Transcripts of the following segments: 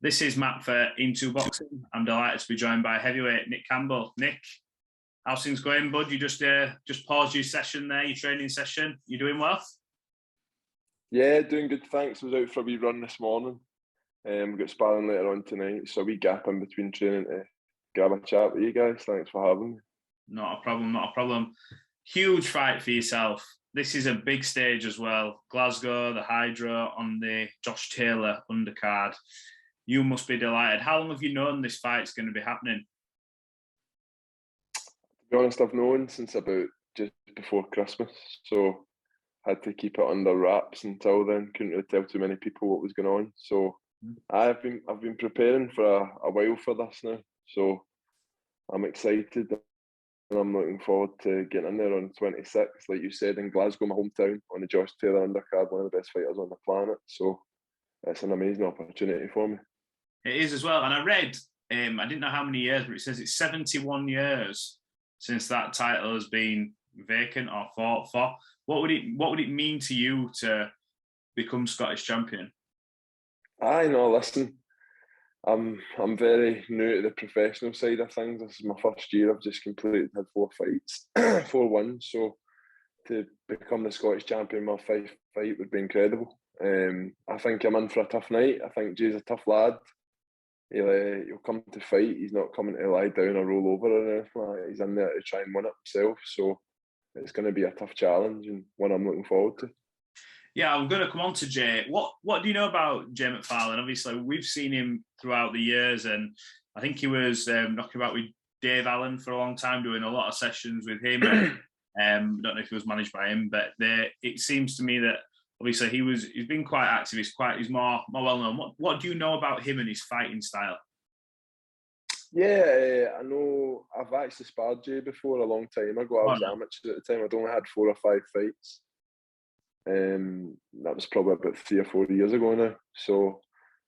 This is Matt for Into Boxing. I'm delighted to be joined by heavyweight Nick Campbell. Nick, how's things going, bud? You just paused your session there, your training session. You doing well? Yeah, doing good, thanks. I was out for a wee run this morning. We've got sparring later on tonight, so a wee gap in between training to grab a chat with you guys. Thanks for having me. Not a problem, not a problem. Huge fight for yourself. This is a big stage as well. Glasgow, the Hydro on the Josh Taylor undercard. You must be delighted. How long have you known this fight's going to be happening? To be honest, I've known since about just before Christmas, so had to keep it under wraps until then. Couldn't really tell too many people what was going on. So I've been preparing for a while for this now. So I'm excited and I'm looking forward to getting in there on the 26th, like you said, in Glasgow, my hometown, on the Josh Taylor undercard, one of the best fighters on the planet. So it's an amazing opportunity for me. It is as well. And I read, I didn't know how many years, but it says it's 71 years since that title has been vacant or fought for. What would it mean to you to become Scottish champion? I know, listen, I'm very new to the professional side of things. This is my first year. I've just completed, had 4 fights, 4 wins. So to become the Scottish champion, my 5th fight would be incredible. I think I'm in for a tough night. I think Jay's a tough lad. He'll come to fight. He's not coming to lie down or roll over or anything like that. He's in there to try and win it himself. So it's going to be a tough challenge and one I'm looking forward to. Yeah, I'm going to come on to Jay. What do you know about Jay McFarlane? Obviously, we've seen him throughout the years, and I think he was knocking about with Dave Allen for a long time, doing a lot of sessions with him. I don't know if he was managed by him, but it seems to me that obviously he's been quite active. He's more well known. What do you know about him and his fighting style? Yeah, I know. I've actually sparred Jay before a long time ago. I was amateur at the time. I'd only had 4 or 5 fights. That was probably about 3 or 4 years ago now. So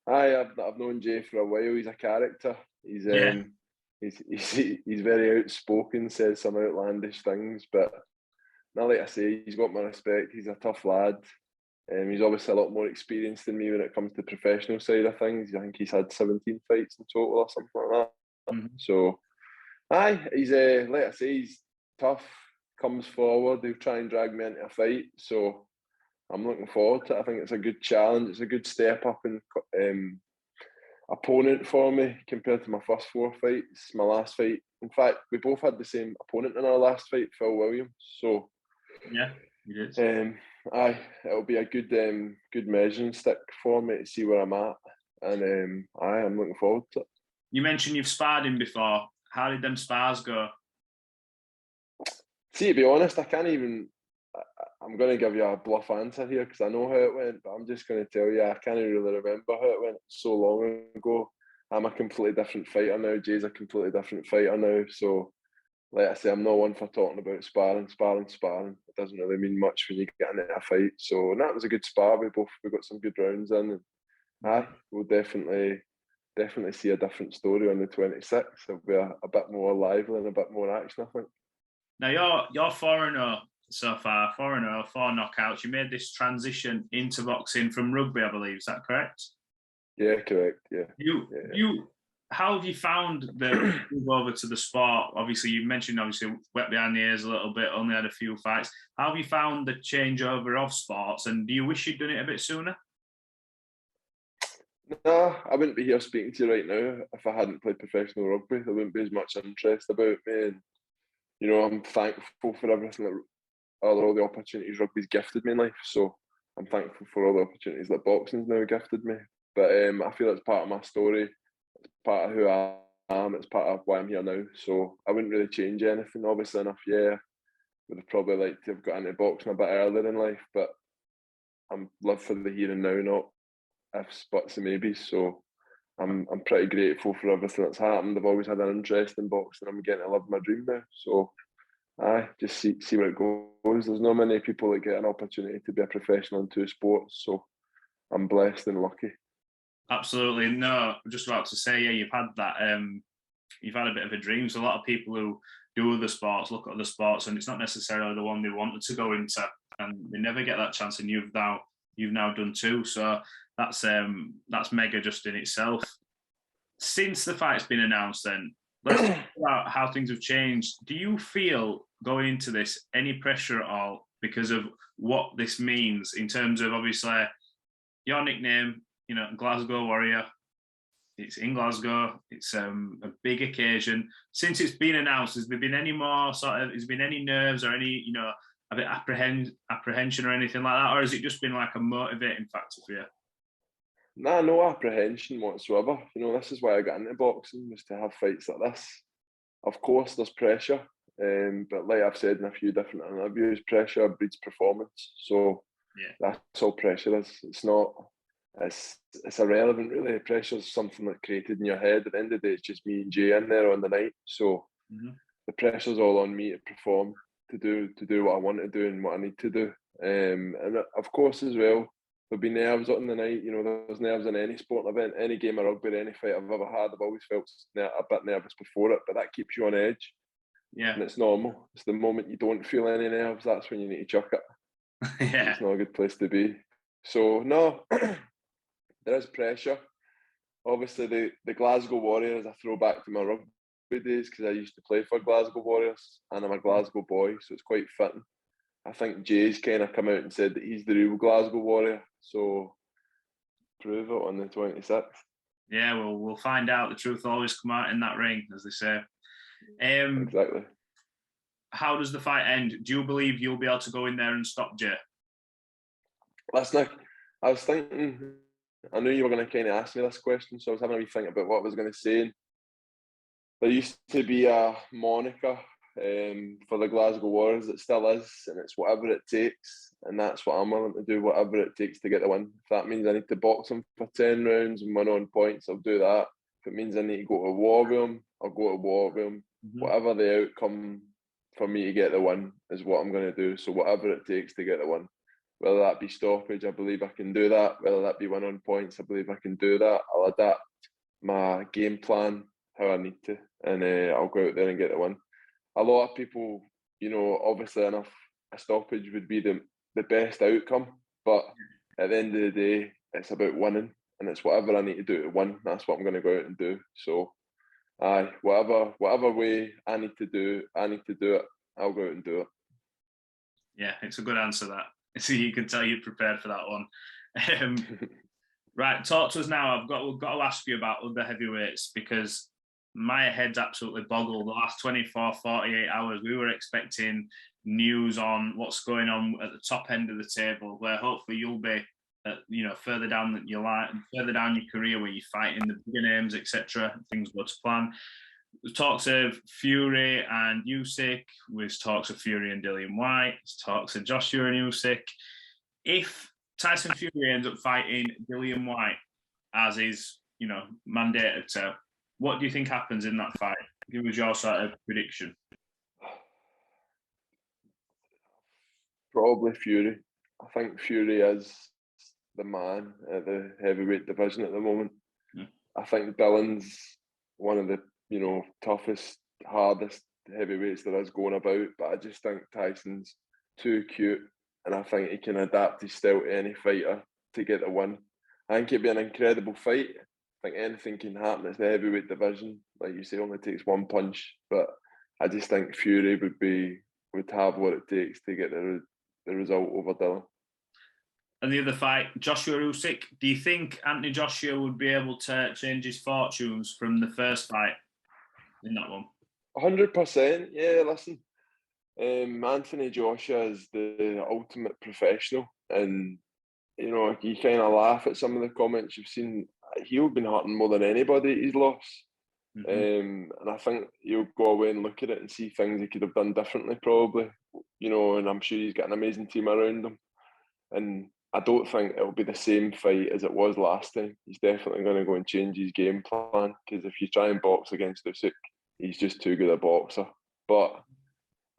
I've known Jay for a while. He's a character. He's very outspoken, says some outlandish things, but now, like I say, he's got my respect. He's a tough lad. He's obviously a lot more experienced than me when it comes to the professional side of things. I think he's had 17 fights in total or something like that. Mm-hmm. So he's like I say, he's tough, comes forward, he'll try and drag me into a fight. So I'm looking forward to it. I think it's a good challenge. It's a good step up in opponent for me compared to my first 4 fights. My last fight, in fact, we both had the same opponent in our last fight, Phil Williams. So yeah, you did. It'll be a good measuring stick for me to see where I'm at, and I'm looking forward to it. You mentioned you've sparred him before. How did them spars go? See, to be honest, I can't even. I'm going to give you a bluff answer here because I know how it went, but I'm just going to tell you I can't really remember how it went. It's so long ago. I'm a completely different fighter now. Jay's a completely different fighter now. So, like I say, I'm not one for talking about sparring. It doesn't really mean much when you get into a fight. So that was a good spar. We got some good rounds in, and we'll definitely see a different story on the 26th. It'll be a bit more lively and a bit more action, I think. Now you're 4-0 so far, 4-0, 4 knockouts. You made this transition into boxing from rugby, I believe. Is that correct? Yeah, correct. Yeah. How have you found the move over to the sport? Obviously, you mentioned wet behind the ears a little bit, only had a few fights. How have you found the changeover of sports, and do you wish you'd done it a bit sooner? No, I wouldn't be here speaking to you right now if I hadn't played professional rugby. There wouldn't be as much interest about me, and I'm thankful for everything that all the opportunities rugby's gifted me in life. So I'm thankful for all the opportunities that boxing's now gifted me. But I feel it's part of my story. It's part of who I am. It's part of why I'm here now. So I wouldn't really change anything. Obviously enough, yeah, would have probably liked to have got into boxing a bit earlier in life, but I'm live for the here and now, not ifs, buts and maybes. So I'm pretty grateful for everything that's happened. I've always had an interest in boxing. I'm getting to live my dream now. So just see where it goes. There's not many people that get an opportunity to be a professional in 2 sports. So I'm blessed and lucky. Absolutely. No, I'm just about to say, yeah, you've had that. You've had a bit of a dream. So a lot of people who do other sports look at other sports, and it's not necessarily the one they wanted to go into, and they never get that chance. And you've now done 2. So that's mega just in itself. since the fight's been announced, then let's talk about how things have changed. Do you feel going into this any pressure at all because of what this means in terms of obviously your nickname, you know, Glasgow Warrior? It's in Glasgow. It's a big occasion. Since it's been announced, has there been any more has there been any nerves or any, you know, a bit apprehension or anything like that, or has it just been like a motivating factor for you? Nah, no apprehension whatsoever. You know, this is why I got into boxing, was to have fights like this. Of course, there's pressure, but like I've said in a few different interviews, pressure breeds performance. So that's all pressure is. It's not. It's irrelevant really. Pressure is something that's created in your head. At the end of the day, it's just me and Jay in there on the night. So the pressure's all on me to perform, to do what I want to do and what I need to do. And of course as well, there'll be nerves on the night. You know, there's nerves in any sport event, any game of rugby, any fight I've ever had. I've always felt a bit nervous before it, but that keeps you on edge. Yeah. And it's normal. It's the moment you don't feel any nerves, that's when you need to chuck it. Yeah. It's not a good place to be. So no, there is pressure. Obviously, the Glasgow Warriors, I throw back to my rugby days because I used to play for Glasgow Warriors and I'm a Glasgow boy, so it's quite fitting. I think Jay's kind of come out and said that he's the real Glasgow Warrior, so prove it on the 26th. Yeah, well, we'll find out. The truth will always come out in that ring, as they say. Exactly. How does the fight end? Do you believe you'll be able to go in there and stop Jay? Last night, I was thinking, I knew you were going to kind of ask me this question, so I was having a wee think about what I was going to say. There used to be a moniker for the Glasgow Warriors. It still is, and it's whatever it takes, and that's what I'm willing to do, whatever it takes to get the win. If that means I need to box them for 10 rounds and win on points, I'll do that. If it means I need to go to war with them, I'll go to war with them. Whatever the outcome for me to get the win is what I'm going to do. So whatever it takes to get the win. Whether that be stoppage, I believe I can do that. Whether that be win on points, I believe I can do that. I'll adapt my game plan how I need to, and I'll go out there and get the win. A lot of people, you know, obviously enough, a stoppage would be the best outcome, but at the end of the day, it's about winning, and it's whatever I need to do to win. That's what I'm going to go out and do. So, whatever way I need to do it. I'll go out and do it. Yeah, it's a good answer, that. So you can tell you're prepared for that one. Right, talk to us now. We've got to ask you about other heavyweights, because my head's absolutely boggled. The last 24, 48 hours, we were expecting news on what's going on at the top end of the table, where hopefully you'll be, further down your line, further down your career, where you're fighting the bigger names, etc. Things go to plan. There's talks of Fury and Usyk. There's talks of Fury and Dillian Whyte. There's talks of Joshua and Usyk. If Tyson Fury ends up fighting Dillian Whyte, as is, mandated to, what do you think happens in that fight? Give us your sort of prediction. Probably Fury. I think Fury is the man at the heavyweight division at the moment. I think Dillian's one of the toughest, hardest heavyweights there is going about, but I just think Tyson's too cute, and I think he can adapt his style to any fighter to get the win. I think it'd be an incredible fight. I think anything can happen. It's the heavyweight division, like you say, only takes one punch, but I just think Fury would have what it takes to get the result over Dillian. And the other fight, Joshua Usyk, do you think Anthony Joshua would be able to change his fortunes from the first fight in that one? 100%. Yeah, listen, Anthony Joshua is the ultimate professional, and you kind of laugh at some of the comments you've seen. He'll been hurting more than anybody he's lost. And I think he'll go away and look at it and see things he could have done differently, probably. And I'm sure he's got an amazing team around him. And I don't think it'll be the same fight as it was last time. He's definitely going to go and change his game plan, because if you try and box against Usyk, he's just too good a boxer. But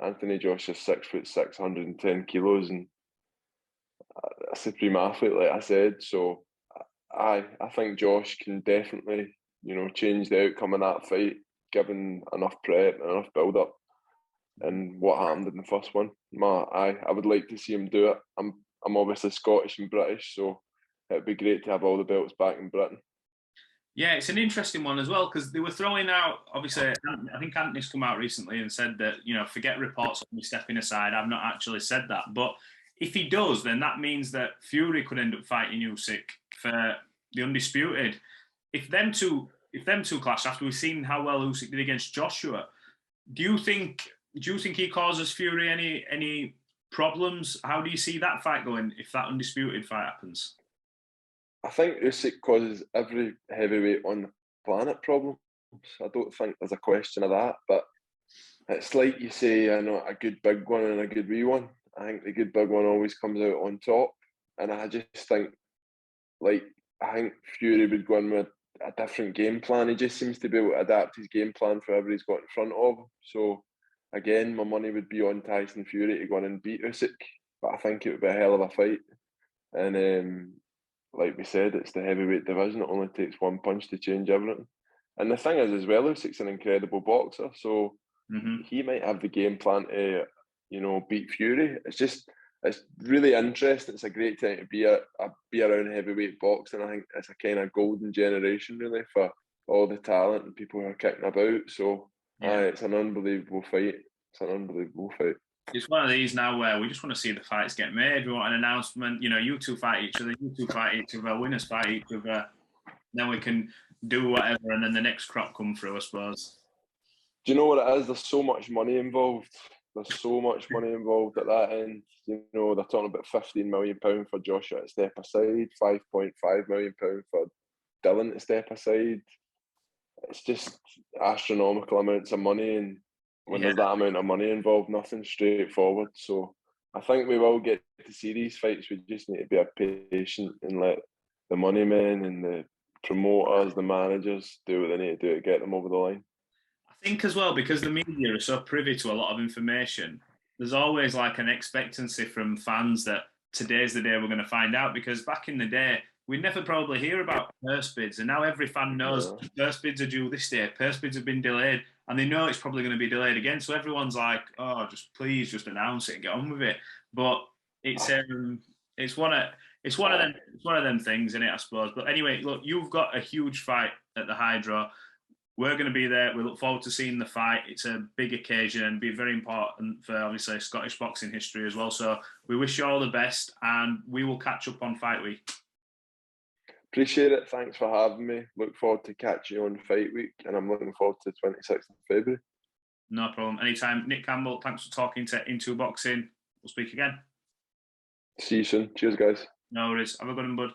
Anthony Joshua's 6'6", 110 kilos, and a supreme athlete, like I said. So I think Josh can definitely, change the outcome of that fight, given enough prep and enough build up, and what happened in the first one. I would like to see him do it. I'm obviously Scottish and British, so it'd be great to have all the belts back in Britain. Yeah, it's an interesting one as well because they were throwing out. Obviously, I think Anthony's come out recently and said that forget reports of me stepping aside. I've not actually said that, but if he does, then that means that Fury could end up fighting Usyk for the undisputed. If them two clash after we've seen how well Usyk did against Joshua, do you think he causes Fury any problems? How do you see that fight going if that undisputed fight happens? I think Usyk causes every heavyweight on the planet problems. I don't think there's a question of that. But it's like you say, I know a good big one and a good wee one. I think the good big one always comes out on top. And I just think, I think Fury would go in with a different game plan. He just seems to be able to adapt his game plan for whoever he's got in front of him. So, again, my money would be on Tyson Fury to go in and beat Usyk. But I think it would be a hell of a fight. And like we said, it's the heavyweight division. It only takes one punch to change everything. And the thing is, as well, Usyk's an incredible boxer, so he might have the game plan to, beat Fury. It's really interesting. It's a great time to be around heavyweight boxing. I think it's a kind of golden generation, really, for all the talent and people who are kicking about. So, it's an unbelievable fight. It's an unbelievable fight. It's one of these now where we just want to see the fights get made. We want an announcement. You two fight each other. You two fight each other. Winners fight each other. Then we can do whatever, and then the next crop come through, I suppose. Do you know what it is? There's so much money involved. There's so much money involved at that end. They're talking about £15 million for Joshua to step aside, £5.5 million for Dylan to step aside. It's just astronomical amounts of money, and when there's that amount of money involved, nothing's straightforward. So I think we will get to see these fights. We just need to be patient and let the money men and the promoters, the managers do what they need to do to get them over the line. I think as well, because the media are so privy to a lot of information, there's always like an expectancy from fans that today's the day we're going to find out. Because back in the day, we'd never probably hear about purse bids, and now every fan knows purse bids are due this day. Purse bids have been delayed, and they know it's probably going to be delayed again. So everyone's like, "Oh, please announce it and get on with it." But it's one of them things, isn't it? I suppose. But anyway, look, you've got a huge fight at the Hydro. We're going to be there. We look forward to seeing the fight. It's a big occasion and be very important for obviously Scottish boxing history as well. So we wish you all the best, and we will catch up on Fight Week. Appreciate it. Thanks for having me. Look forward to catching you on Fight Week, and I'm looking forward to the 26th of February. No problem. Anytime. Nick Campbell, thanks for talking to Into Boxing. We'll speak again. See you soon. Cheers, guys. No worries. Have a good one, bud.